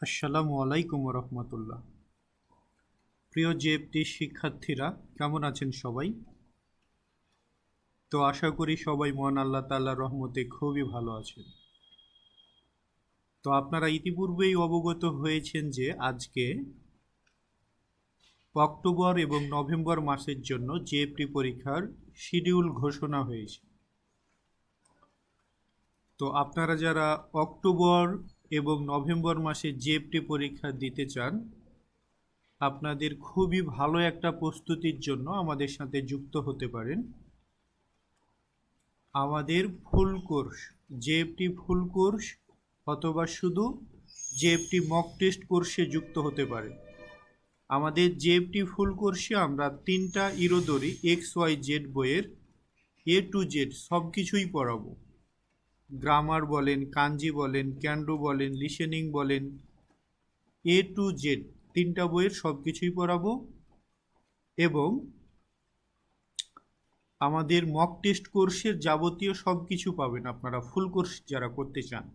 আসসালামু আলাইকুম রহমতুল্লাহ। প্রিয় জেএফটি শিক্ষার্থীরা, কেমন আছেন সবাই? তো আশা করি সবাই মহান আল্লাহ তাআলার রহমতে খুবই ভালো আছেন। তো আপনারা ইতিপূর্বেই অবগত হয়েছেন যে আজকে অক্টোবর এবং নভেম্বর মাসের জন্য জেএফটি পরীক্ষার শিডিউল ঘোষণা হয়েছে। তো আপনারা যারা অক্টোবর এবং নভেম্বর মাসে জেএফটি পরীক্ষা দিতে চান, আপনাদের খুবই ভালো একটা প্রস্তুতির জন্য আমাদের সাথে যুক্ত হতে পারেন। আমাদের full course, JFT full course অথবা শুধু জেএফটি মক টেস্ট কোর্সে যুক্ত হতে পারে। আমাদের জেএফটি ফুল কোর্সে আমরা 3টা ইরোদরি XYZ বইয়ের A to Z সব কিছুই পড়াবো। গ্রামার বলেন, কাঞ্জি বলেন, ক্যান্ডো বলেন, লিসেনিং বলেন, A to Z 3টা বইয়ের সব কিছুই পড়াবো। এবং আমাদের মক টেস্ট কোর্সের যাবতীয় সব কিছু পাবেন আপনারা ফুল কোর্স যারা করতে চান।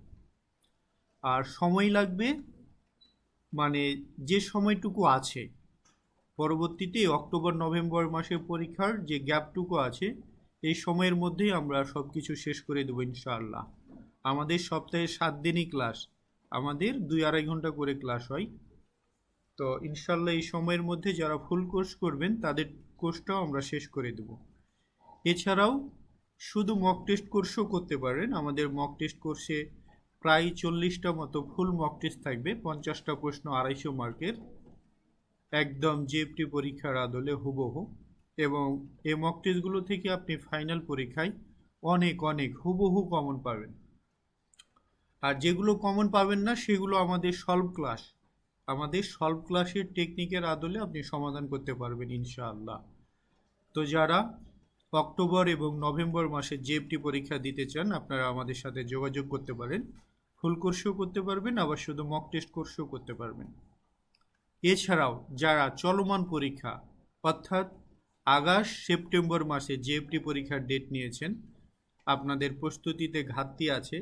আর সময় লাগবে, মানে যে সময়টুকু আছে পরবর্তীতে অক্টোবর নভেম্বর মাসে পরীক্ষার যে গ্যাপটুকু আছে, এই সময়ের মধ্যেই আমরা সব কিছু শেষ করে দেবো ইনশাআল্লাহ। আমাদের সপ্তাহে 7 দিনই ক্লাস, আমাদের 2-2.5 ঘন্টা করে ক্লাস হয়। তো ইনশাআল্লাহ এই সময়ের মধ্যে যারা ফুল কোর্স করবেন তাদের কোর্সটাও আমরা শেষ করে দেব। এছাড়াও শুধু মক টেস্ট কোর্সও করতে পারেন। আমাদের মক টেস্ট কোর্সে প্রায় 40টা মতো ফুল মক টেস্ট থাকবে, 50টা প্রশ্ন 250 মার্কের, একদম জেএফটি পরীক্ষার আদলে হুবহু। এবং এই মক টেস্টগুলো থেকে আপনি ফাইনাল পরীক্ষায় অনেক অনেক হুবহু কমন পাবেন। আর যেগুলো কমন পাবেন না সেগুলো আমাদের সলভ ক্লাস, আমাদের সলভ ক্লাসের টেকনিকের আদলে আপনি সমাধান করতে পারবেন ইনশাআল্লাহ। তো যারা অক্টোবর এবং নভেম্বর মাসে জেএফটি পরীক্ষা দিতে চান, আপনারা আমাদের সাথে যোগাযোগ করতে পারেন। ফুল কোর্সও করতে পারবেন, আবার শুধু মক টেস্ট কোর্সও করতে পারবেন। এছাড়াও যারা চলমান পরীক্ষা, অর্থাৎ আগস্ট সেপ্টেম্বর মাসে জেএফটি পরীক্ষার ডেট নিয়েছেন, আপনাদের প্রস্তুতিতে ঘাটতি আছে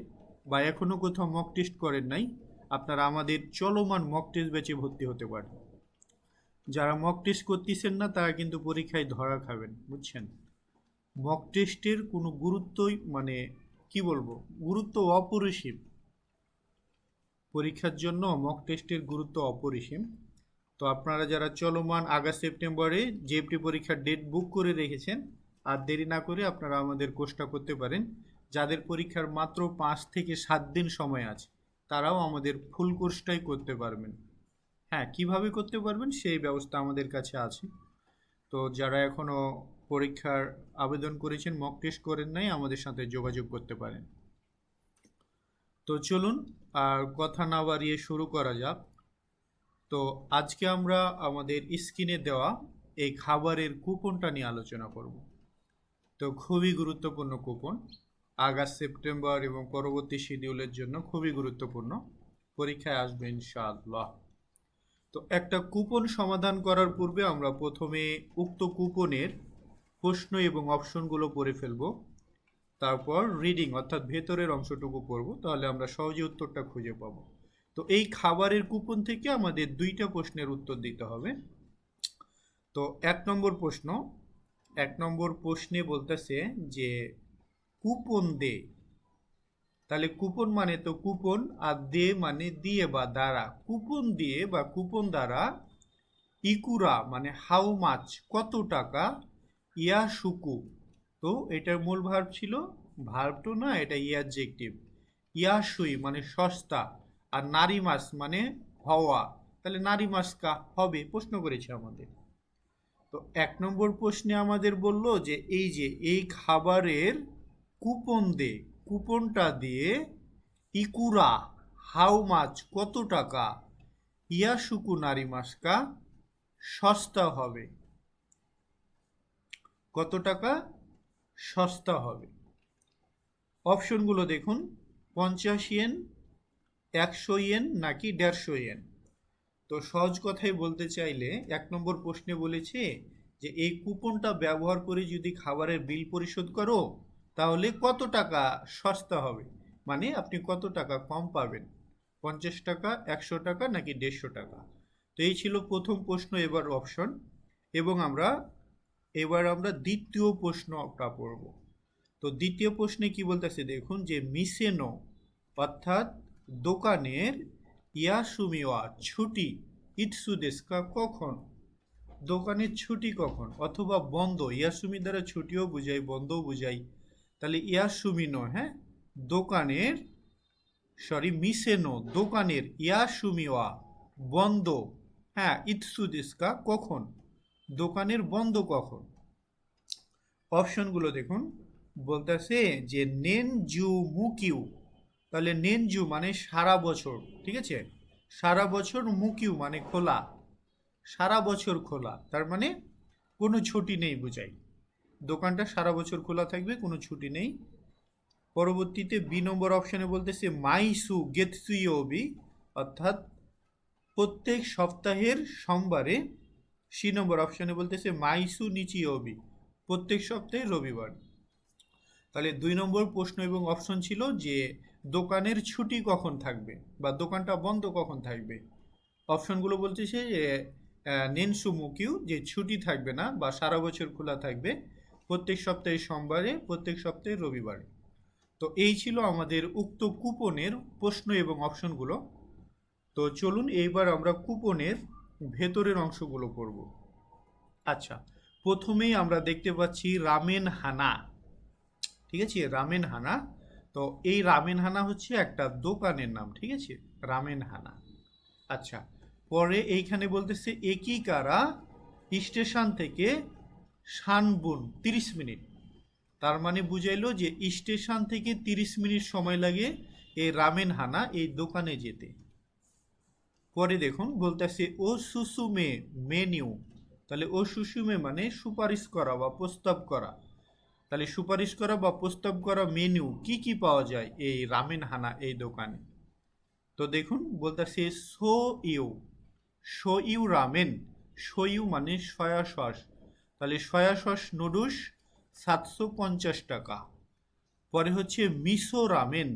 বা এখনও কোথাও মক টেস্ট করেন নাই, আপনারা আমাদের চলমান মক টেস্ট ব্যাচে ভর্তি হতে পারেন। যারা মক টেস্ট করতেছেন না তারা কিন্তু পরীক্ষায় ধরা খাবেন, বুঝছেন? মক টেস্টের কোনো গুরুত্বই, মানে কি বলবো, গুরুত্ব অপরিসীম। পরীক্ষার জন্য মক টেস্টের গুরুত্ব অপরিসীম। তো আপনারা যারা চলমান আগস্ট সেপ্টেম্বরে জেএফটি পরীক্ষার ডেট বুক করে রেখেছেন, আর দেরি না করে আপনারা আমাদের কোর্সটা করতে পারেন। যাদের পরীক্ষার মাত্র 5 থেকে 7 দিন সময় আছে, তারাও আমাদের ফুল কোর্সটাই করতে পারবেন। হ্যাঁ, কিভাবে করতে পারবেন সেই ব্যবস্থা আমাদের কাছে আছে। তো যারা এখনও পরীক্ষার আবেদন করেছেন, মক টেস্ট করেন নাই, আমাদের সাথে যোগাযোগ করতে পারেন। তো চলুন আর কথা না বাড়িয়ে শুরু করা যাক। তো আজকে আমরা আমাদের স্ক্রিনে দেওয়া এই খাবারের কুপনটা নিয়ে আলোচনা করব। তো খুবই গুরুত্বপূর্ণ কুপন, আগস্ট সেপ্টেম্বর এবং পরবর্তী শিডিউলের জন্য খুবই গুরুত্বপূর্ণ, পরীক্ষায় আসবে ইনশাআল্লাহ। তো একটা কুপন সমাধান করার পূর্বে আমরা প্রথমে উক্ত কুপনের প্রশ্ন এবং অপশনগুলো পড়ে ফেলব, তারপর রিডিং অর্থাৎ ভেতরের অংশটুকু পড়ব, তাহলে আমরা সহজে উত্তরটা খুঁজে পাব। তো এই খাবারের কুপন থেকে আমাদের 2টা প্রশ্নের উত্তর দিতে হবে। তো 1 নম্বর প্রশ্নে বলতেছে যে কুপন দে, তাহলে কুপন মানে তো কুপন, আর দে মানে দিয়ে বা দ্বারা। কুপন দিয়ে বা কুপন দ্বারা, ইকুরা মানে হাউ মাচ কত টাকা, ইয়া সুকু, তো এটার মূল ভার্ব ছিল, ভার্ব তো না, এটা অ্যাডজেক্টিভ। ইয়াসুই মানে সস্তা, আর নারী মাছ মানে হওয়া, তাহলে নারী মাছ কা হবে, প্রশ্ন করেছে আমাদের। তো 1 নম্বর প্রশ্নে আমাদের বলল যে এই যে এই খাবারের কুপন দে, কুপনটা দিয়ে ইকুরা হাউ মাছ কত টাকা, ইয়াসুকু নারী মাছ কা সস্তা হবে, কত টাকা সস্তা হবে। অপশনগুলো দেখুন, 50 ইয়েন, 100 ইয়েন নাকি 150 ইয়েন। তো সহজ কথাই বলতে চাইলে 1 নম্বর প্রশ্নে বলেছে যে এই কুপনটা ব্যবহার করে যদি খাবারের বিল পরিশোধ করো তাহলে কত টাকা সস্তা হবে, মানে আপনি কত টাকা কম পাবেন। 50 টাকা, 100 টাকা নাকি 150 টাকা? তো এই ছিল প্রথম প্রশ্ন, এবার অপশন। এবং এবার আমরা দ্বিতীয় প্রশ্নটা পড়ব। তো দ্বিতীয় প্রশ্নে কি বলতেছে দেখুন, যে মিসেনো অর্থাৎ দোকানের ইয়াসুমিওয়া ছুটি ইৎসুদেস্কা কখন? দোকানের ছুটি কখন অথবা বন্ধ, ইয়াসুমি দ্বারা ছুটিও বুঝাই বন্ধও বুঝাই, তাহলে ইয়াসুমিনো, হ্যাঁ, দোকানের, মিসেনো দোকানের ইয়াসুমিওয়া বন্ধ, হ্যাঁ, ইৎসুদেস্কা কখন, দোকানের বন্ধ কখন? অপশনগুলো দেখুন, বলতেছে যে নেনজু মুকিউ, তাহলে নেনজু মানে সারা বছর, ঠিক আছে, সারা বছর, মুকিউ মানে খোলা, সারা বছর খোলা, তার মানে কোনো ছুটি নেই বুঝাই, দোকানটা সারা বছর খোলা থাকবে, কোনো ছুটি নেই। পরবর্তীতে বি নম্বর অপশানে বলতেছে মাইসু গেতসুইওবি, অর্থাৎ প্রত্যেক সপ্তাহের সোমবারে। সি নম্বর অপশানে বলতেছে মাইসু নিচিওবি, প্রত্যেক সপ্তাহে রবিবার। তাহলে 2 নম্বর প্রশ্ন এবং অপশন ছিল যে দোকানের ছুটি কখন থাকবে বা দোকানটা বন্ধ কখন থাকবে। অপশনগুলো বলতেছে যে নেনসুমুকিউ, যে ছুটি থাকবে না বা সারা বছর খোলা থাকবে, প্রত্যেক সপ্তাহে সোমবারে, প্রত্যেক সপ্তাহে রবিবারে। তো এই ছিল আমাদের উক্ত কুপনের প্রশ্ন এবং অপশনগুলো। তো চলুন এইবার আমরা কুপনের ভেতরের অংশগুলো পড়ব। আচ্ছা, প্রথমেই আমরা দেখতে পাচ্ছি রামেন হানা, ঠিক আছে, রামেন হানা। তো এই রামেন হানা হচ্ছে একটা দোকানের নাম, ঠিক আছে, রামেন হানা। আচ্ছা, পরে এইখানে বলতেছে একিকারা স্টেশন থেকে শানবুন 30 মিনিট, তার মানে বুঝাইলো যে স্টেশন থেকে 30 মিনিট সময় লাগে এই রামেন হানা, এই দোকানে যেতে। পরে দেখুন বলতেছে ও সুসুমে মেনিউ, তাহলে ও সুসুমে মানে সুপারিশ করা বা প্রস্তাব করা, তাহলে সুপারিশ করা বা প্রস্তাব করা মেনু কি কি পাওয়া যায় এই রামেন হানা এই দোকানে। তো দেখুন বলতেছে shoyu, shoyu ramen, shoyu মানে সয়া সস, তাহলে সয়া সস নুডলস 750 টাকা। পরে হচ্ছে মিসো রামেন,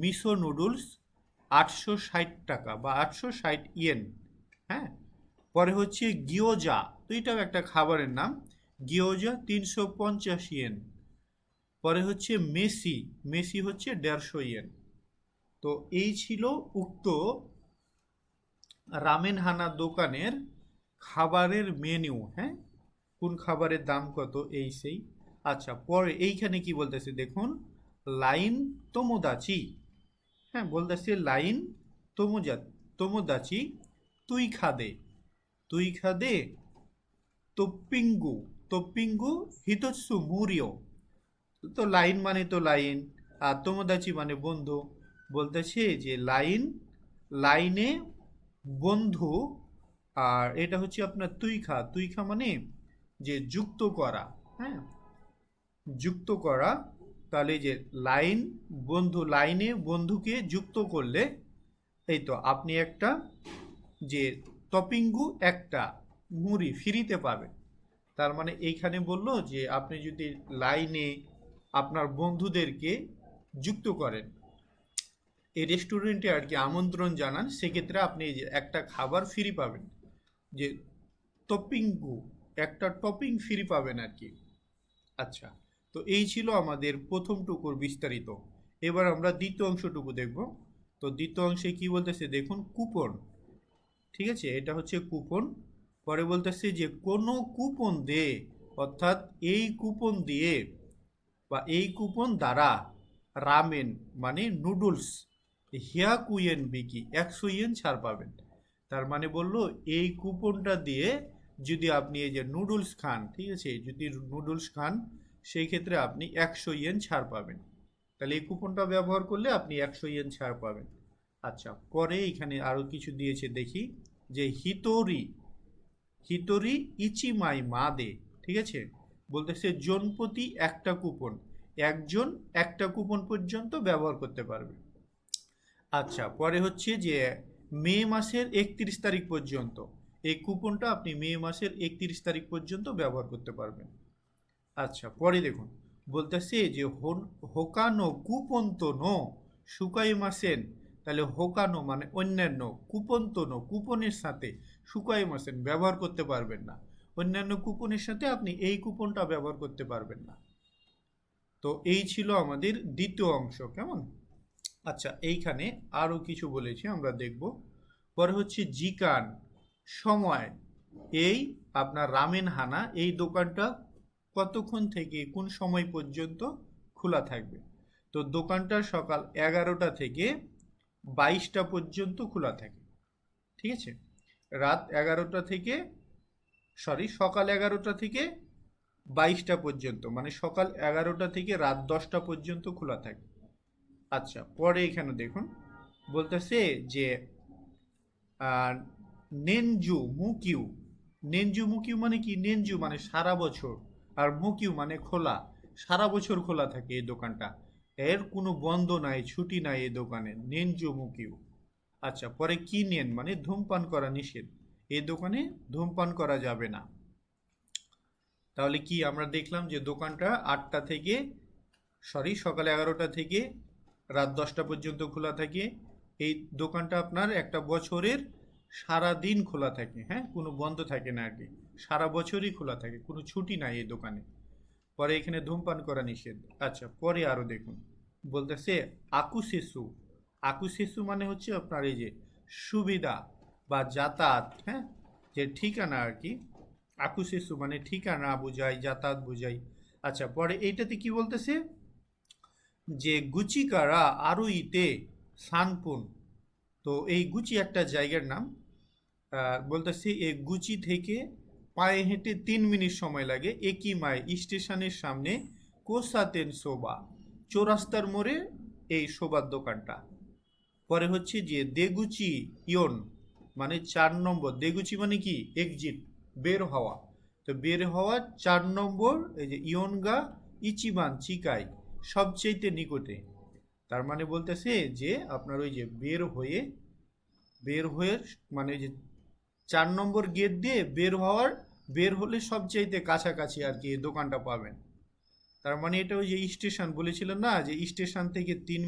মিসো নুডলস 860 টাকা বা 860 ইয়েন, হ্যাঁ। পরে হচ্ছে গিয়োজা, তো এটাও একটা খাবারের নাম, গিয়োজা 350 ইয়েন। পরে হচ্ছে মেসি, মেসি হচ্ছে 150 ইয়েন। তো এই ছিল উক্ত রামেন হানা দোকানের খাবারের মেনু, হ্যাঁ, কোন খাবারের দাম কত এই সেই। আচ্ছা, পরে এইখানে কি বলতেছে দেখুন, লাইন তোমোদাচি, হ্যাঁ, বলতেছে লাইন তোমোদাচি তুই খাদে, তুই খাদে তোপ্পিঙ্গু, তোপ্পিঙ্গু হিতৎসু মুরিও। তো লাইন মানে তো লাইন, আর তোমোদাচি মানে বন্ধু, বলতেছে যে লাইন, লাইনে বন্ধু, আর এটা হচ্ছে আপনার তুই খা, তুই খা মানে যে যুক্ত করা, হ্যাঁ, যুক্ত করা। তাহলে যে লাইন বন্ধু, লাইনে বন্ধুকে যুক্ত করলে এই তো আপনি একটা যে টপিঙ্গু একটা মুড়ি ফ্রিতে পাবেন। তার মানে এইখানে বললো যে আপনি যদি লাইনে আপনার বন্ধুদেরকে যুক্ত করেন, এই রেস্টুরেন্টে আর কি আমন্ত্রণ জানান, সেক্ষেত্রে আপনি এই যে একটা খাবার ফ্রি পাবেন, যে টপিঙ্গু একটা টপিং ফ্রি পাবেন আর কি। আচ্ছা, তো এই ছিল আমাদের প্রথম টুকুর বিস্তারিত। এবার আমরা দ্বিতীয় অংশটুকু দেখব। তো দ্বিতীয় অংশে কি বলতেছে দেখুন, কুপন, ঠিক আছে, এটা হচ্ছে কুপন। পরে বলতেছে যে কোনো কুপন দে, অর্থাৎ এই কুপন দিয়ে বা এই কুপন দ্বারা রামেন মানে নুডলস হিয়াকুয়েন বিকি 100 ইয়েন ছাড় পাবেন। তার মানে বললো এই কুপনটা দিয়ে যদি আপনি এই যে নুডলস খান, ঠিক আছে, যদি নুডলস খান সেই ক্ষেত্রে আপনি 100 ইয়েন ছাড় পাবেন। তাহলে এই কুপনটা ব্যবহার করলে আপনি 100 ইয়েন ছাড় পাবেন। আচ্ছা, পরে এখানে আরও কিছু দিয়েছে দেখি, যে হিতোরি, হিতোরি ইচিমাই মা দে, ঠিক আছে, বলতেছে জনপ্রতি একটা কুপন, একজন একটা কুপন পর্যন্ত ব্যবহার করতে পারবে। আচ্ছা, পরে হচ্ছে যে মে মাসের 31 তারিখ পর্যন্ত এই কুপনটা আপনি মে মাসের 31 তারিখ পর্যন্ত ব্যবহার করতে পারবেন। আচ্ছা, পরে দেখুন বলতেছে যে হোকানো কুপন তো নো সুকাই মাসেন তাহলে হোকানো মানে অন্যান্য, কুপন তো নো, কুপনের সাথে শুকাই মাসেন ব্যবহার করতে পারবেন না। অন্যান্য কুপনের সাথে আপনি এই কুপনটা ব্যবহার করতে পারবেন না। তো এই ছিল আমাদের দ্বিতীয় অংশ, কেমন? আচ্ছা, এইখানে আরও কিছু বলেছি আমরা দেখব। পরে হচ্ছে জিকান, সময়। এই আপনার রামেন হানা, এই দোকানটা কতক্ষণ থেকে কোন সময় পর্যন্ত খোলা থাকবে? তো দোকানটা সকাল 11টা থেকে 22টা পর্যন্ত খোলা থাকে, ঠিক আছে? রাত 11টা থেকে, সকাল 11টা থেকে 22টা পর্যন্ত, মানে সকাল 11টা থেকে রাত 10টা পর্যন্ত খোলা থাকে। আচ্ছা, পরে এখানে দেখুন বলতেছে যে নেনজু মুকিউ। নেনজু মুকিউ মানে কি? নেনজু মানে সারা বছর, আর মুকিউ মানে খোলা। সারা বছর খোলা থাকে এই দোকানটা, এর কোনো বন্ধ নাই, ছুটি নাই এই দোকানে। নেনজু মুকিউ। আচ্ছা, পরে কি নেন মানে ধূমপান করা নিষেধ, এই দোকানে ধূমপান করা যাবে না। তাহলে কি আমরা দেখলাম যে দোকানটা 8টা থেকে, সকাল 11টা থেকে রাত 10টা পর্যন্ত খোলা থাকে। এই দোকানটা আপনার একটা বছরের সারা দিন খোলা থাকে, হ্যাঁ, কোনো বন্ধ থাকে না আর কি, সারা বছরই খোলা থাকে, কোনো ছুটি নাই এই দোকানে। পরে এখানে ধূমপান করা নিষেধ। আচ্ছা, পরে আরো দেখুন বলতেছে আকুশেসু। আকুশেসু মানে হচ্ছে আপনার এই যে সুবিধা বা যাতায়াত, হ্যাঁ, যে ঠিকানা আর কি। আকুশেসু মানে ঠিকানা বুঝাই, যাতায়াত বুঝাই। আচ্ছা, পরে এইটাতে কি বলতেছে যে গুচিকারা আরো ইতে সানপুন। তো এই গুচি একটা জায়গার নাম। বলতেছি এই গুচি থেকে পায়ে হেঁটে 3 মিনিট সময় লাগে। একই মাই স্টেশনের সামনে কোসাতেন সোবা, চৌরাস্তার মোড়ে এই সোবার দোকানটা। পরে হচ্ছে যে দেগুচি ইয়ন মানে 4 নম্বর। দেগুচি মানে কি? এক্সিট, বের হওয়া। তো বের হওয়া 4 নম্বর, এই যে ইয়নগা ইচিবান চিকাই, সবচেয়ে নিকটে। তার মানে বলতেছে যে আপনার ওই যে বের হয়ে মানে যে 4 নম্বর গেট দিয়ে বের হলে সবচাইতে কাছাকাছি আর কি এই দোকানটা পাবেন। তার মানে এটা ওই যে স্টেশন বলেছিলেন না, যে স্টেশন থেকে 3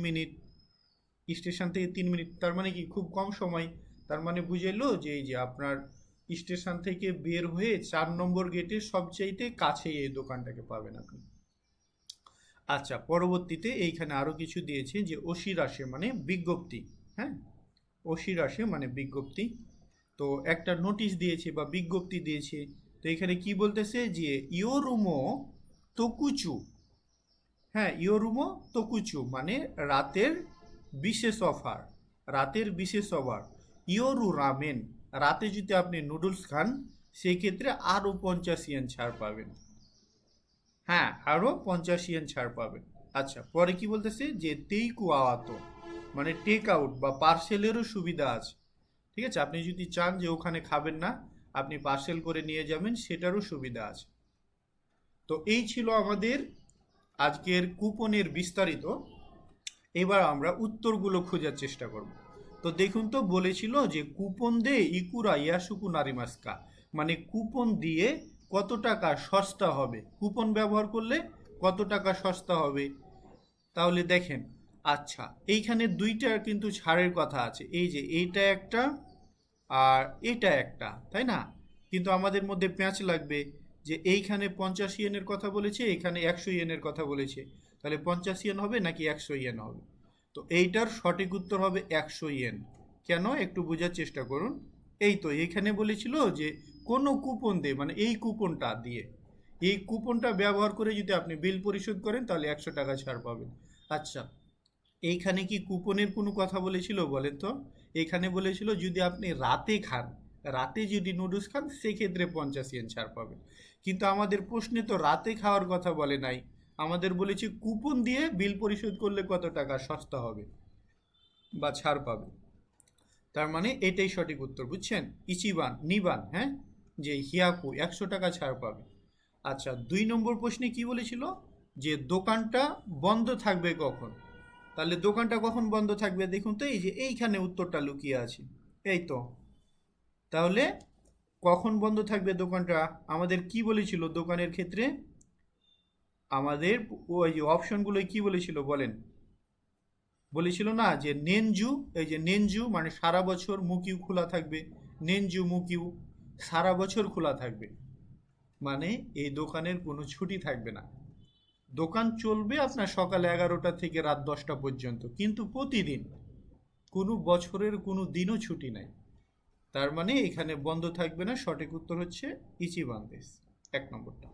মিনিট, তার মানে কি খুব কম সময়। তার মানে বুঝাইলো যে এই যে আপনার স্টেশন থেকে বের হয়ে 4 নম্বর গেটের সবচাইতে কাছে এই দোকানটাকে পাবেন আপনি। আচ্ছা, পরবর্তীতে এইখানে আরো কিছু দিয়েছে যে অশিরাশে মানে বিজ্ঞপ্তি, হ্যাঁ, অশিরাশে মানে বিজ্ঞপ্তি। তো একটা নোটিশ দিয়েছে বা বিজ্ঞপ্তি দিয়েছে। তো এখানে কি বলতেছে যে ইয়োরুমো তোকুচু, হ্যাঁ, ইয়োরুমো তোকুচু মানে রাতের বিশেষ অফার, রাতের বিশেষ অফার। ইয়োরু রামেন, রাতে যদি আপনি নুডলস খান সেই ক্ষেত্রে আরও 50 ইয়েন ছাড় পাবেন, হ্যাঁ, আরও 50 ইয়েন ছাড় পাবেন। আচ্ছা, পরে কি বলতেছে যে তেইকু আওয়াতো মানে টেক আউট বা পার্সেলেরও সুবিধা আছে, ঠিক আছে? আপনি যদি চান যে ওখানে খাবেন না, আপনি পার্সেল করে নিয়ে যাবেন, সেটারও সুবিধা আছে। তো এই ছিল আমাদের আজকের কুপনের বিস্তারিত। এবার আমরা উত্তরগুলো খোঁজার চেষ্টা করব। তো দেখুন, তো বলেছিল যে কুপন দে ইকুরা ইয়াসুকু নারিমাস্কা, মানে কুপন দিয়ে কত টাকা সস্তা হবে, কুপন ব্যবহার করলে কত টাকা সস্তা হবে। তাহলে দেখেন, আচ্ছা, এইখানে দুইটা কিন্তু ছাড়ের কথা আছে, এই যে এইটা একটা আর এটা একটা, তাই না? কিন্তু আমাদের মধ্যে প্যাঁচ লাগবে যে এইখানে 50 ইয়েনের কথা বলেছে, এখানে 100 ইয়েনের কথা বলেছে, তাহলে 50 ইয়েন হবে নাকি 100 ইয়েন হবে? তো এইটার সঠিক উত্তর হবে 100 ইয়েন। কেন? একটু বোঝার চেষ্টা করুন। এই তো এখানে বলেছিল যে কোনো কুপন দিয়ে, মানে এই কুপনটা দিয়ে, এই কুপনটা ব্যবহার করে যদি আপনি বিল পরিশোধ করেন তাহলে 100 টাকা ছাড় পাবেন। আচ্ছা, এইখানে কি কুপনের কোনো কথা বলেছিল বলেন তো? এখানে বলেছিল যদি আপনি রাতে খান, রাতে যদি নুডলস খান সেক্ষেত্রে 50 ইয়েন ছাড় পাবেন। কিন্তু আমাদের প্রশ্নে তো রাতে খাওয়ার কথা বলে নাই, আমাদের বলেছে কুপন দিয়ে বিল পরিশোধ করলে কত টাকা সস্তা হবে বা ছাড় পাবে। তার মানে এটাই সঠিক উত্তর, বুঝছেন? ইচিবান নিবান, হ্যাঁ, যে হিয়াকু 100 টাকা ছাড় পাবে। আচ্ছা, 2 নম্বর প্রশ্নে কি বলেছিল যে দোকানটা বন্ধ থাকবে কখন? তাহলে দোকানটা কখন বন্ধ থাকবে দেখুন তো, এই যে এইখানে উত্তরটা লুকিয়ে আছে, এই তো। তাহলে কখন বন্ধ থাকবে দোকানটা? আমাদের কি বলেছিল দোকানের ক্ষেত্রে? আমাদের ওই যে অপশনগুলো কি বলেছিল বলেন? বলেছিল না যে নেনজু, এই যে নেনজু মানে সারা বছর মুকিউ খোলা থাকবে, নেনজু মুকিউ সারা বছর খোলা থাকবে, মানে এই দোকানের কোনো ছুটি থাকবে না। দোকান চলবে আপনার সকাল 11টা থেকে রাত 10টা পর্যন্ত, কিন্তু প্রতিদিন, কোনো বছরের কোনো দিনও ছুটি নাই। তার মানে এখানে বন্ধ থাকবে না। সঠিক উত্তর হচ্ছে ইচিবান দেশ, 1 নম্বরটা।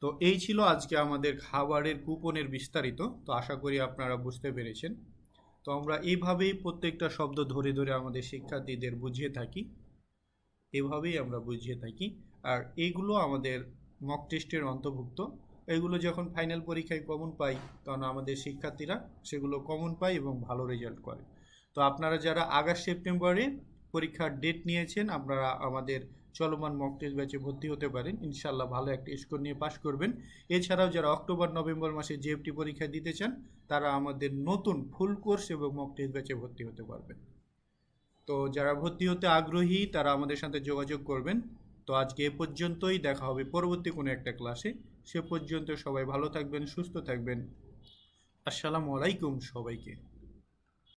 তো এই ছিল আজকে আমাদের খাবারের কুপনের বিস্তারিত। তো আশা করি আপনারা বুঝতে পেরেছেন। তো আমরা এইভাবেই প্রত্যেকটা শব্দ ধরে ধরে আমাদের শিক্ষার্থীদের বুঝিয়ে থাকি, এভাবেই আমরা বুঝিয়ে থাকি। আর এইগুলো আমাদের মক টেস্টের অন্তর্ভুক্ত। এগুলো যখন ফাইনাল পরীক্ষায় কমন পাই, তখন আমাদের শিক্ষার্থীরা সেগুলো কমন পায় এবং ভালো রেজাল্ট করে। তো আপনারা যারা আগস্ট সেপ্টেম্বরে পরীক্ষার ডেট নিয়েছেন, আপনারা আমাদের চলমান মক টেস্ট ব্যাচে ভর্তি হতে পারেন। ইনশাল্লাহ ভালো একটা স্কোর নিয়ে পাশ করবেন। এছাড়াও যারা অক্টোবর নভেম্বর মাসে জেএফটি পরীক্ষা দিতে চান, তারা আমাদের নতুন ফুল কোর্স এবং মক টেস্ট ব্যাচে ভর্তি হতে পারবেন। তো যারা ভর্তি হতে আগ্রহী তারা আমাদের সাথে যোগাযোগ করবেন। তো আজকে এ পর্যন্তই, দেখা হবে পরবর্তী কোনো একটা ক্লাসে। সে পর্যন্ত সবাই ভালো থাকবেন, সুস্থ থাকবেন। আসসালামু আলাইকুম সবাইকে।